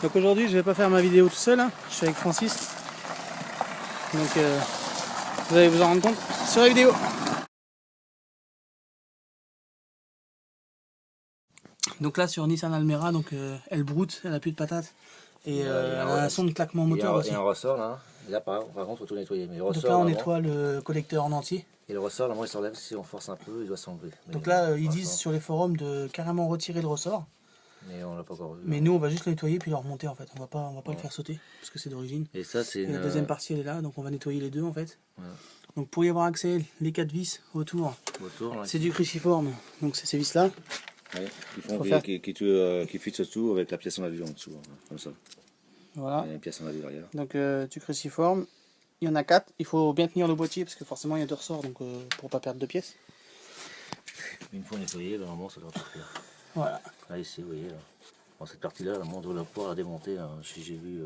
Donc aujourd'hui je vais pas faire ma vidéo tout seul, hein. Je suis avec Francis. Donc vous allez vous en rendre compte sur la vidéo. Donc là sur Nissan Almera, donc elle broute, elle a plus de patates. Et elle a un son de claquement moteur aussi. Il y a un ressort là. Et là par contre faut tout nettoyer. Mais le ressort, donc là on nettoie le collecteur en entier. Et le ressort, normalement il s'enlève, si on force un peu, il doit s'enlever. Donc là ils disent sur les forums de carrément retirer le ressort. Mais on l'a pas encore vu. Mais nous on va juste le nettoyer puis le remonter en fait. On va pas le faire sauter parce que c'est d'origine. Et ça c'est la deuxième partie elle est là, donc on va nettoyer les deux en fait. Ouais. Donc pour y avoir accès, les 4 vis autour c'est du cruciforme. Donc c'est ces vis là. Ouais, qui fixent tout avec la pièce en alu en dessous, hein, comme ça. Voilà. Il y a une pièce en alu derrière. Donc du cruciforme, il y en a 4. Il faut bien tenir le boîtier parce que forcément il y a 2 ressorts, donc pour pas perdre de pièces. Une fois nettoyé, normalement ça doit partir. Voilà. Là ici, vous voyez, là. Bon, cette partie-là, on doit pouvoir la démonter. Là. Si j'ai vu,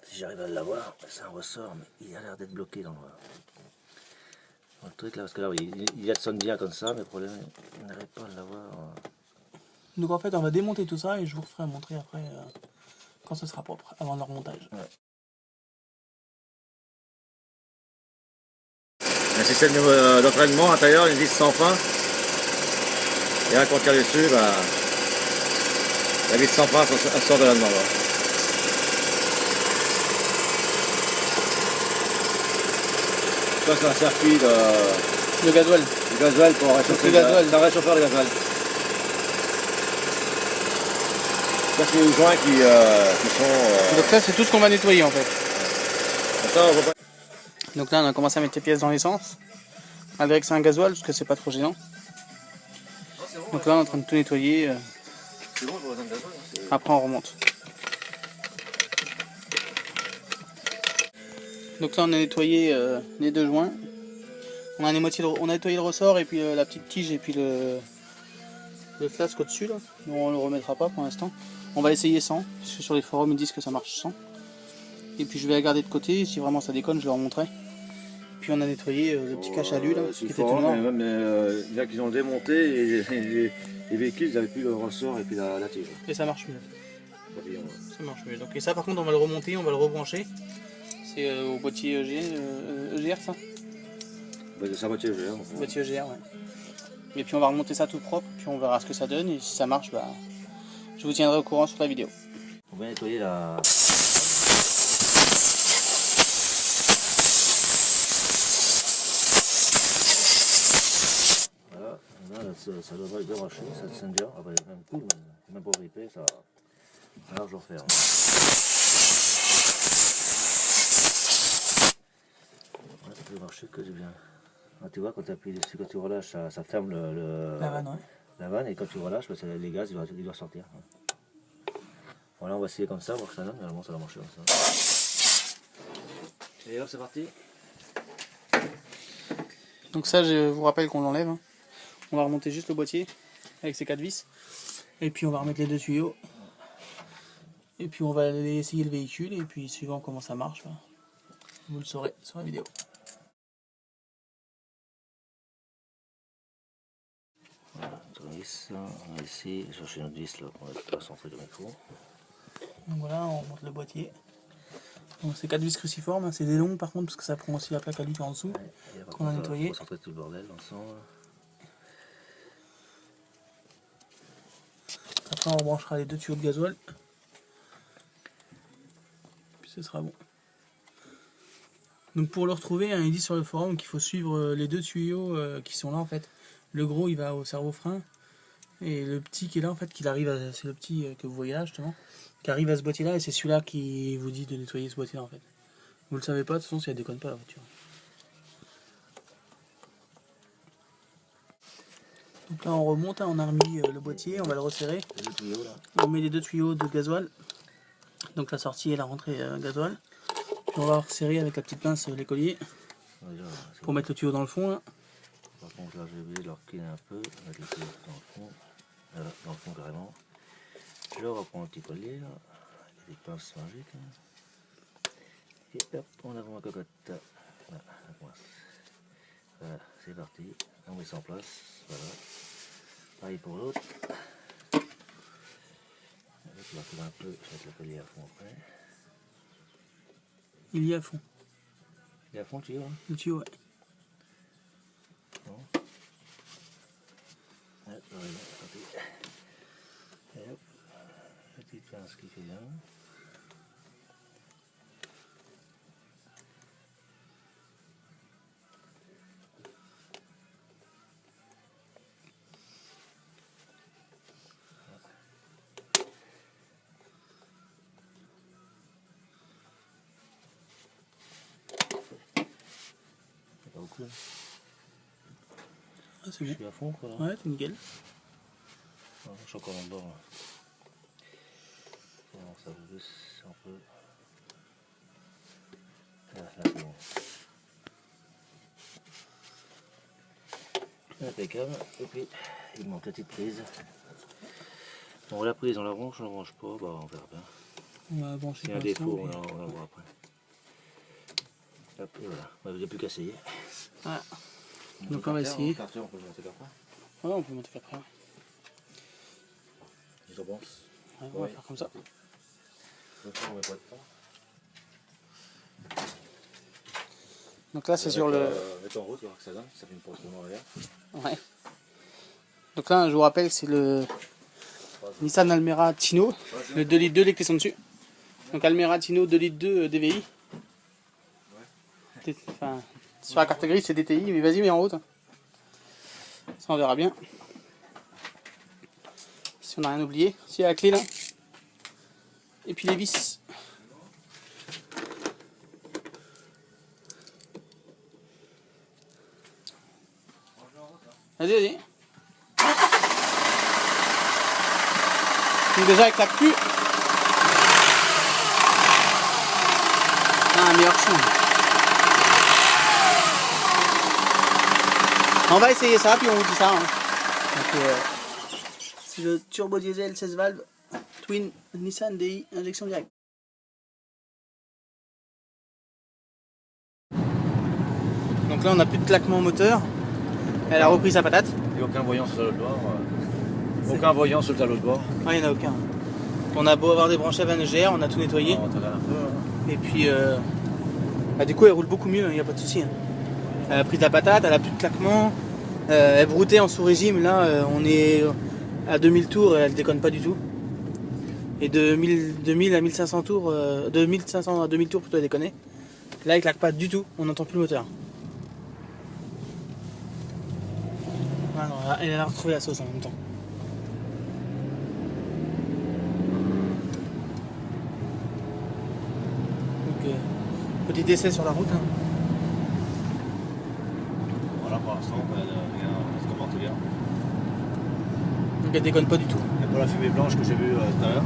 si j'arrive à l'avoir, c'est un ressort, mais il a l'air d'être bloqué dans le truc là, parce que là, oui, il sonne bien comme ça, mais le problème, on n'arrive pas à l'avoir. Donc en fait, on va démonter tout ça et je vous referai montrer après quand ce sera propre, avant le remontage. Ouais. Un système d'entraînement à l'intérieur, une vis sans fin. Et là, quand on tire dessus, bah, la vis sans fin sort de là-dedans. Là. Ça, c'est un circuit de gasoil. De gasoil pour réchauffer. C'est un réchauffeur de gasoil. Ça, c'est les joints qui sont. Donc ça, c'est tout ce qu'on va nettoyer en fait. Ça, on va pas... Donc là, on a commencé à mettre les pièces dans l'essence. Malgré que c'est un gasoil, parce que c'est pas trop gênant. Donc là, on est en train de tout nettoyer. C'est bon, je vois un gasoil. Après, on remonte. Donc là, on a nettoyé les 2 joints. On a nettoyé le ressort et puis la petite tige et puis le flasque au-dessus là. On ne le remettra pas pour l'instant. On va essayer sans, parce que sur les forums ils disent que ça marche sans. Et puis je vais la garder de côté, si vraiment ça déconne je leur montrerai. Puis on a nettoyé le petit cache alu là, qui était tout noir. Mais là qu'ils ont démonté et les véhicules ils n'avaient plus le ressort et puis la tige. Et ça marche mieux. Ça marche mieux. Donc, et ça par contre on va le remonter, on va le rebrancher. C'est au boîtier EGR ça. C'est un boîtier EGR. Boîtier EGR, ouais. Et puis on va remonter ça tout propre, puis on verra ce que ça donne, et si ça marche, bah, je vous tiendrai au courant sur la vidéo. On va nettoyer la... Voilà, là, ça devrait dérocher, ça sonne bien. Ah bah, même cool, même pas grippé, ça marche de refaire. Ouais, ça peut marcher que du bien. Là, tu vois, quand tu appuies dessus, quand tu relâches, ça ferme La vanne, ouais. La vanne, et quand tu relâches, bah, les gaz, ils doivent sortir. Voilà, on va essayer comme ça, voir que ça donne, normalement ça va marcher comme ça. Et hop, c'est parti. Donc ça, je vous rappelle qu'on l'enlève. Hein. On va remonter juste le boîtier avec ces 4 vis. Et puis on va remettre les 2 tuyaux. Et puis on va aller essayer le véhicule, et puis suivant comment ça marche, bah, vous le saurez sur la vidéo. Voilà, notre vis, on va essayer de chercher notre vis là, pour être centré comme il faut. Donc voilà, on remonte le boîtier. Donc c'est 4 vis cruciformes, hein. C'est des longs par contre, parce que ça prend aussi la plaque alu en dessous, ouais, qu'on a nettoyé. On va centrer tout le bordel ensemble. Après on rebranchera les 2 tuyaux de gasoil. Puis ce sera bon. Donc pour le retrouver, hein, il dit sur le forum qu'il faut suivre les 2 tuyaux qui sont là en fait. Le gros il va au cerveau-frein, et le petit qui est là en fait, c'est le petit que vous voyez là justement, qui arrive à ce boîtier là, et c'est celui-là qui vous dit de nettoyer ce boîtier là en fait. Vous le savez pas, de toute façon si elle déconne pas la voiture. Donc là on remonte, hein, on a remis le boîtier, on va le resserrer. On met les 2 tuyaux de gasoil, donc la sortie et la rentrée gasoil. Puis on va resserrer avec la petite pince l'écolier pour mettre le tuyau dans le fond là. Par contre là j'ai oublié de le reculer un peu, mettre le tuyau dans le fond, voilà, dans le fond carrément. Je reprends le petit collier là, avec des pinces magiques. Et hop, on avance la cocotte. Voilà, la coince. Voilà, c'est parti. On met ça en place. Voilà. Pareil pour l'autre. Je vais faire un peu, je vais mettre le collier à fond après. Il y est à fond. Il est à fond, tu vois? Le tuyau, ouais. Bon. Ouais, et hop, petite pince qui fait là. Pas beaucoup. Ah, c'est Je bon. suis à fond quoi là. Ouais, c'est nickel. Non, je suis encore en bord. Bon, ça vous baisse un peu. Là, c'est bon. Impeccable. Et puis, il manque la petite prise. Bon, la prise, on la branche, on la branche pas, bah on verra bien. On va brancher S'il y a un défaut, on la voit après. Hop, et voilà. Il n'y a plus qu'à essayer. Voilà. Donc on va essayer. On peut le monter qu'après. Ouais, on peut monter qu'après. Ouais. Je pense. Ouais, on va faire comme ça. On met pas de temps. Donc là, c'est sur le... Mets en route, voir que ça donne. Ça fait une portion en l'air. Ouais. Donc là, je vous rappelle, c'est le Nissan Almera Tino, le 2 litres 2, les clés sont dessus. Donc Almera Tino 2 litres 2 DVI. Enfin, sur la carte grise, c'est DTI, mais vas-y, mets en route. Ça, on verra bien. Si on n'a rien oublié. Si, il y a la clé là. Et puis les vis. Vas-y, vas-y. Donc déjà, elle claque plus. Ah, un meilleur son. On va essayer ça, puis on vous dit ça. Hein. Donc, c'est le turbo diesel 16 valves Twin Nissan DI injection directe. Donc là, on n'a plus de claquement moteur. Elle a repris sa patate. Et aucun voyant sur le tableau de bord. Aucun voyant sur le tableau de bord. Ah, il n'y en a aucun. On a beau avoir des branches à van EGR, on a tout nettoyé. On regarde un peu. Et puis, bah, du coup, elle roule beaucoup mieux, il n'y a pas de souci. Hein. Elle a pris de la patate, elle a plus de claquement. Elle broutait en sous-régime. Là, on est à 2000 tours, elle déconne pas du tout. Et de 2000 à 1500 tours, de 1500 à 2000 tours plutôt, elle déconne. Là, il claque pas du tout, on n'entend plus le moteur. Ah non, elle a retrouvé la sauce en même temps. Donc, petit essai sur la route. Hein. Voilà, pour l'instant, elle se comporte bien. Donc elle déconne pas du tout. Et pour la fumée blanche que j'ai vue tout à l'heure.